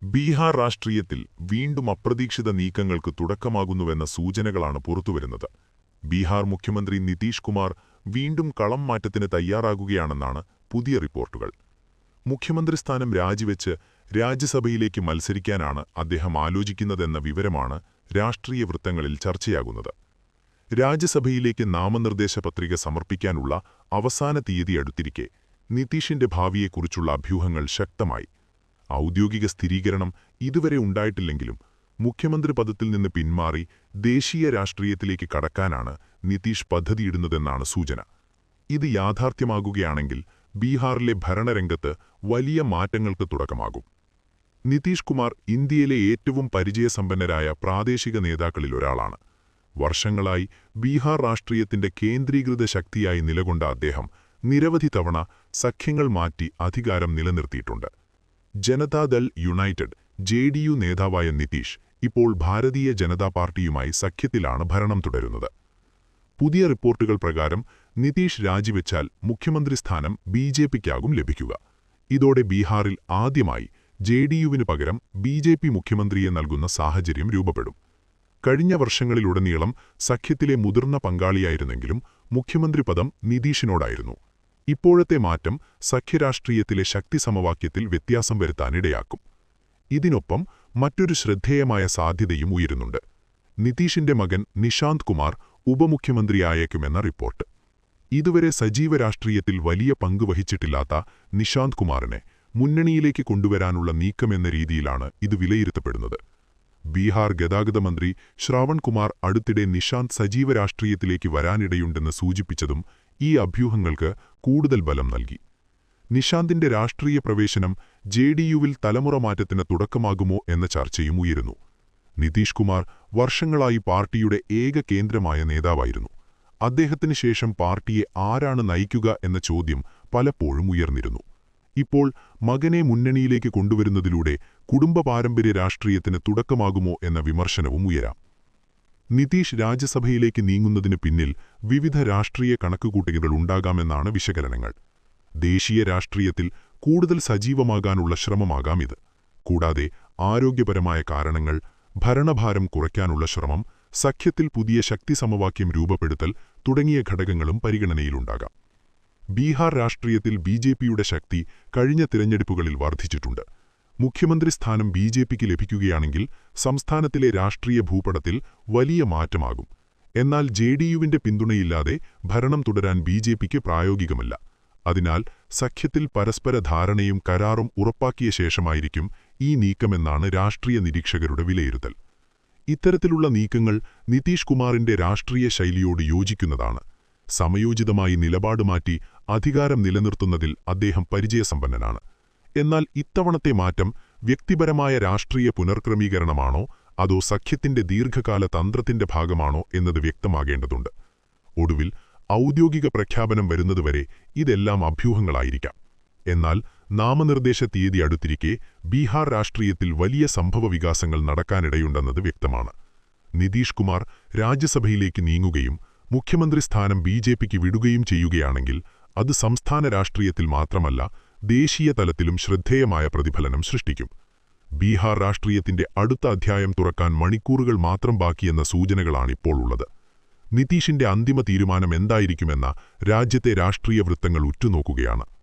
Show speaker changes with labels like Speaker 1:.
Speaker 1: ബീഹാർ രാഷ്ട്രീയത്തിൽ വീണ്ടും അപ്രതീക്ഷിത നീക്കങ്ങൾക്ക് തുടക്കമാകുന്നുവെന്ന സൂചനകളാണ് പുറത്തുവരുന്നത്. ബീഹാർ മുഖ്യമന്ത്രി നിതീഷ് കുമാർ വീണ്ടും കളം മാറ്റത്തിന് തയ്യാറാകുകയാണെന്നാണ് പുതിയ റിപ്പോർട്ടുകൾ. മുഖ്യമന്ത്രി സ്ഥാനം രാജിവെച്ച് രാജ്യസഭയിലേക്ക് മത്സരിക്കാനാണ് അദ്ദേഹം ആലോചിക്കുന്നതെന്ന വിവരമാണ് രാഷ്ട്രീയ വൃത്തങ്ങളിൽ ചർച്ചയാകുന്നത്. രാജ്യസഭയിലേക്ക് നാമനിർദ്ദേശ പത്രിക സമർപ്പിക്കാനുള്ള അവസാന തീയതി അടുത്തിരിക്കെ നിതീഷിന്റെ ഭാവിയെക്കുറിച്ചുള്ള അഭ്യൂഹങ്ങൾ ശക്തമായി. ഔദ്യോഗിക സ്ഥിരീകരണം ഇതുവരെ ഉണ്ടായിട്ടില്ലെങ്കിലും മുഖ്യമന്ത്രി പദത്തിൽ നിന്ന് പിന്മാറി ദേശീയ രാഷ്ട്രീയത്തിലേക്ക് കടക്കാനാണ് നിതീഷ് പദ്ധതിയിടുന്നതെന്നാണ് സൂചന. ഇത് യാഥാർത്ഥ്യമാകുകയാണെങ്കിൽ ബീഹാറിലെ ഭരണരംഗത്ത് വലിയ മാറ്റങ്ങൾക്ക് തുടക്കമാകും. നിതീഷ് കുമാർ ഇന്ത്യയിലെ ഏറ്റവും പരിചയസമ്പന്നരായ പ്രാദേശിക നേതാക്കളിലൊരാളാണ്. വർഷങ്ങളായി ബീഹാർ രാഷ്ട്രീയത്തിന്റെ കേന്ദ്രീകൃത ശക്തിയായി നിലകൊണ്ട അദ്ദേഹം നിരവധി തവണ സഖ്യങ്ങൾ മാറ്റി അധികാരം നിലനിർത്തിയിട്ടുണ്ട്. ജനതാദൾ യുണൈറ്റഡ് (JDU) നേതാവായ നിതീഷ് ഇപ്പോൾ ഭാരതീയ ജനതാ പാർട്ടിയുമായി സഖ്യത്തിലാണ് ഭരണം തുടരുന്നത്. പുതിയ റിപ്പോർട്ടുകൾ പ്രകാരം നിതീഷ് രാജിവെച്ചാൽ മുഖ്യമന്ത്രി സ്ഥാനം BJPക്കാകും ലഭിക്കുക. ഇതോടെ ബീഹാറിൽ ആദ്യമായി JDUവിന് പകരം BJP മുഖ്യമന്ത്രിയെ നൽകുന്ന സാഹചര്യം രൂപപ്പെടും. കഴിഞ്ഞ വർഷങ്ങളിലുടനീളം സഖ്യത്തിലെ മുതിർന്ന പങ്കാളിയായിരുന്നെങ്കിലും മുഖ്യമന്ത്രി പദം നിതീഷിനോടായിരുന്നു. ഇപ്പോഴത്തെ മാറ്റം സഖ്യരാഷ്ട്രീയത്തിലെ ശക്തി സമവാക്യത്തിൽ വ്യത്യാസം വരുത്താനിടയാക്കും. ഇതിനൊപ്പം മറ്റൊരു ശ്രദ്ധേയമായ സാധ്യതയും ഉയരുന്നുണ്ട്. നിതീഷിന്റെ മകൻ നിഷാന്ത് കുമാർ ഉപമുഖ്യമന്ത്രിയായേക്കുമെന്ന റിപ്പോർട്ട്. ഇതുവരെ സജീവ രാഷ്ട്രീയത്തിൽ വലിയ പങ്ക് വഹിച്ചിട്ടില്ലാത്ത നിഷാന്ത് കുമാറിനെ മുന്നണിയിലേക്ക് കൊണ്ടുവരാനുള്ള നീക്കമെന്ന രീതിയിലാണ് ഇത് വിലയിരുത്തപ്പെടുന്നത്. ബീഹാർ ഗതാഗത മന്ത്രി ശ്രാവൺ കുമാർ അടുത്തിടെ നിഷാന്ത് സജീവ രാഷ്ട്രീയത്തിലേക്ക് വരാനിടയുണ്ടെന്ന് സൂചിപ്പിച്ചതും ഈ അഭ്യൂഹങ്ങൾക്ക് കൂടുതൽ ബലം നൽകി. നിഷാന്തിന്റെ രാഷ്ട്രീയ പ്രവേശനം JDUവിൽ തലമുറ മാറ്റത്തിന് തുടക്കമാകുമോ എന്ന ചർച്ചയും ഉയരുന്നു. നിതീഷ് കുമാർ വർഷങ്ങളായി പാർട്ടിയുടെ ഏക കേന്ദ്രമായ നേതാവായിരുന്നു. അദ്ദേഹത്തിന് ശേഷം പാർട്ടിയെ ആരാണ് നയിക്കുക എന്ന ചോദ്യം പലപ്പോഴും ഉയർന്നിരുന്നു. ഇപ്പോൾ മകനെ മുന്നണിയിലേക്ക് കൊണ്ടുവരുന്നതിലൂടെ കുടുംബ പാരമ്പര്യ രാഷ്ട്രീയത്തിന് തുടക്കമാകുമോ എന്ന വിമർശനവും ഉയരാം. നിതീഷ് രാജ്യസഭയിലേക്ക് നീങ്ങുന്നതിന് പിന്നിൽ വിവിധ രാഷ്ട്രീയ കണക്കുകൂട്ടലുകൾ ഉണ്ടാകാമെന്നാണ് വിശകലനങ്ങൾ. ദേശീയ രാഷ്ട്രീയത്തിൽ കൂടുതൽ സജീവമാകാനുള്ള ശ്രമമാകാം ഇത്. കൂടാതെ ആരോഗ്യപരമായ കാരണങ്ങൾ, ഭരണഭാരം കുറയ്ക്കാനുള്ള ശ്രമം, സഖ്യത്തിൽ പുതിയ ശക്തി സമവാക്യം രൂപപ്പെടുത്തൽ തുടങ്ങിയ ഘടകങ്ങളും പരിഗണനയിലുണ്ടാകാം. ബീഹാർ രാഷ്ട്രീയത്തിൽ BJPയുടെ ശക്തി കഴിഞ്ഞ തിരഞ്ഞെടുപ്പുകളിൽ വർദ്ധിച്ചിട്ടുണ്ട്. മുഖ്യമന്ത്രി സ്ഥാനം BJPക്ക് ലഭിക്കുകയാണെങ്കിൽ സംസ്ഥാനത്തിലെ രാഷ്ട്രീയ ഭൂപടത്തിൽ വലിയ മാറ്റമാകും. എന്നാൽ JDUവിന്റെ പിന്തുണയില്ലാതെ ഭരണം തുടരാൻ BJPക്ക് പ്രായോഗികമല്ല. അതിനാൽ സഖ്യത്തിൽ പരസ്പര ധാരണയും കരാറും ഉറപ്പാക്കിയ ശേഷമായിരിക്കും ഈ നീക്കമെന്നാണ് രാഷ്ട്രീയ നിരീക്ഷകരുടെ വിലയിരുത്തൽ. ഇത്തരത്തിലുള്ള നീക്കങ്ങൾ നിതീഷ് കുമാറിന്റെ രാഷ്ട്രീയ ശൈലിയോട് യോജിക്കുന്നതാണ്. സമയോചിതമായി നിലപാട് മാറ്റി അധികാരം നിലനിർത്തുന്നതിൽ അദ്ദേഹം പരിചയസമ്പന്നനാണ്. എന്നാൽ ഇത്തവണത്തെ മാറ്റം വ്യക്തിപരമായ രാഷ്ട്രീയ പുനർക്രമീകരണമാണോ അതോ സഖ്യത്തിന്റെ ദീർഘകാല തന്ത്രത്തിന്റെ ഭാഗമാണോ എന്നത് വ്യക്തമാകേണ്ടതുണ്ട്. ഒടുവിൽ ഔദ്യോഗിക പ്രഖ്യാപനം വരുന്നതുവരെ ഇതെല്ലാം അഭ്യൂഹങ്ങളായിരിക്കാം. എന്നാൽ നാമനിർദ്ദേശ തീയതി അടുത്തിരിക്കെ ബീഹാർ രാഷ്ട്രീയത്തിൽ വലിയ സംഭവവികാസങ്ങൾ നടക്കാനിടയുണ്ടെന്നത് വ്യക്തമാണ്. നിതീഷ് കുമാർ രാജ്യസഭയിലേക്ക് നീങ്ങുകയും മുഖ്യമന്ത്രി സ്ഥാനം BJPക്ക് വിടുകയും ചെയ്യുകയാണെങ്കിൽ അത് സംസ്ഥാന രാഷ്ട്രീയത്തിൽ മാത്രമല്ല ദേശീയ തലത്തിലും ശ്രദ്ധേയമായ പ്രതിഫലനം സൃഷ്ടിക്കും. ബീഹാർ രാഷ്ട്രീയത്തിന്റെ അടുത്ത അധ്യായം തുറക്കാൻ മണിക്കൂറുകൾ മാത്രം ബാക്കിയെന്ന സൂചനകളാണിപ്പോൾ ഉള്ളത്. നിതീഷിന്റെ അന്തിമ തീരുമാനം എന്തായിരിക്കുമെന്ന രാജ്യത്തെ രാഷ്ട്രീയ വൃത്തങ്ങൾ ഉറ്റുനോക്കുകയാണ്.